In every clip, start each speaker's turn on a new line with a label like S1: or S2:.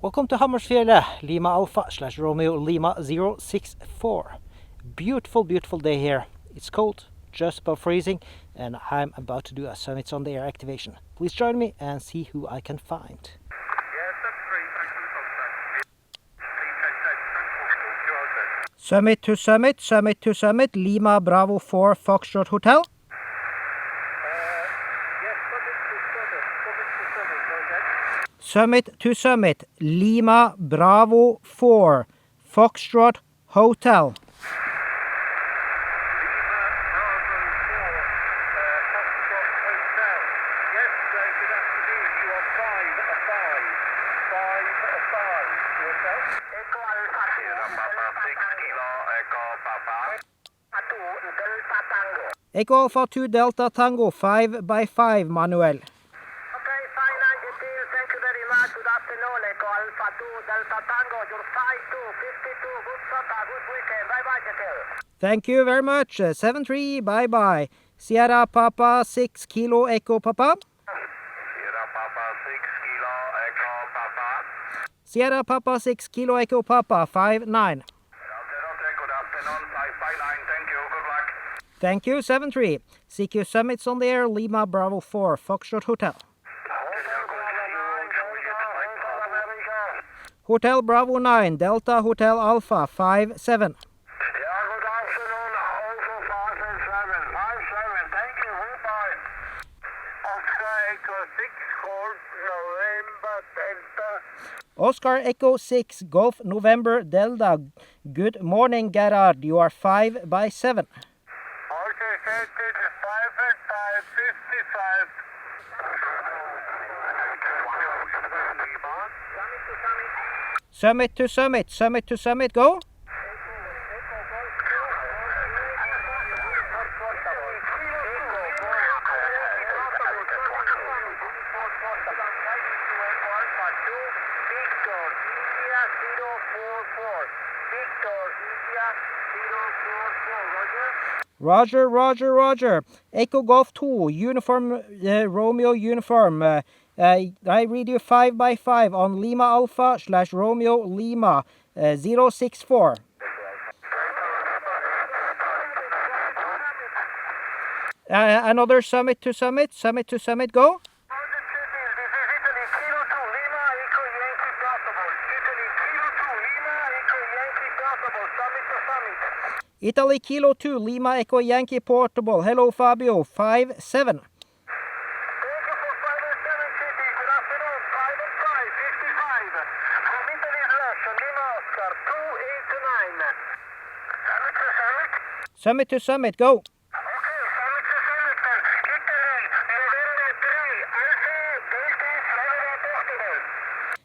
S1: Welcome to Hammarsfjellet, Lima Alpha / Romeo Lima 064. Beautiful, beautiful day here. It's cold, just above freezing, and I'm about to do a summits on the air activation. Please join me and see who I can find. Summit to summit, Lima Bravo 4 Foxtrot Hotel. Summit to summit, Lima Bravo 4 Foxtrot Hotel. Echo Alpha 2 Delta Tango 5x5 Manuel.
S2: Okay, fine, 92. Thank you very much. Good afternoon. Echo Alpha 2 Delta Tango. You're 5252. Good SOTA. Good weekend. Bye-bye, Jekyll.
S1: Thank you very much. 73, bye-bye. Sierra Papa 6 Kilo Echo Papa.
S2: Sierra Papa 6 Kilo Echo Papa.
S1: Sierra Papa 6 Kilo Echo Papa 59.
S2: Okay, good afternoon. 559. Thank you. Good luck.
S1: Thank you, 73. CQ Summits on the air, Lima Bravo 4 Foxtrot Hotel. Hotel Bravo 9, Delta Hotel Alpha 57.
S2: Yeah, good afternoon. Also 557. 57. Thank you. Goodbye. Oscar Echo 6 Golf November Delta.
S1: Oscar Echo 6 Golf November Delta. Good morning, Gerard. You are 5x7.
S2: Okay, set it 555. 55.
S1: Summit to summit, go. Roger. Echo Golf 2, uniform, Romeo uniform. I read you 5x5 on Lima Alpha / Romeo Lima 064. Another summit to summit, go. Italy Kilo 2, Lima Echo Yankee Portable. Hello, Fabio, 57. Summit to summit, go.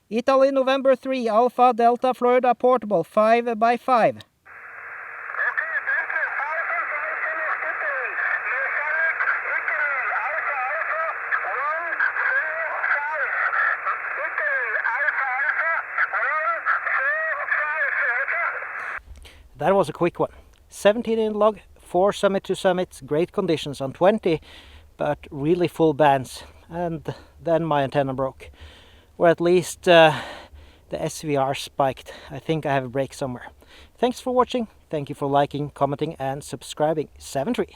S1: Italy November 3, Alpha Delta Florida Portable 5x5. That was a quick one. 17 in log, 4 summit to summits, great conditions on 20, but really full bands. And then my antenna broke. Or at least the SVR spiked. I think I have a break somewhere. Thanks for watching. Thank you for liking, commenting and subscribing. 73.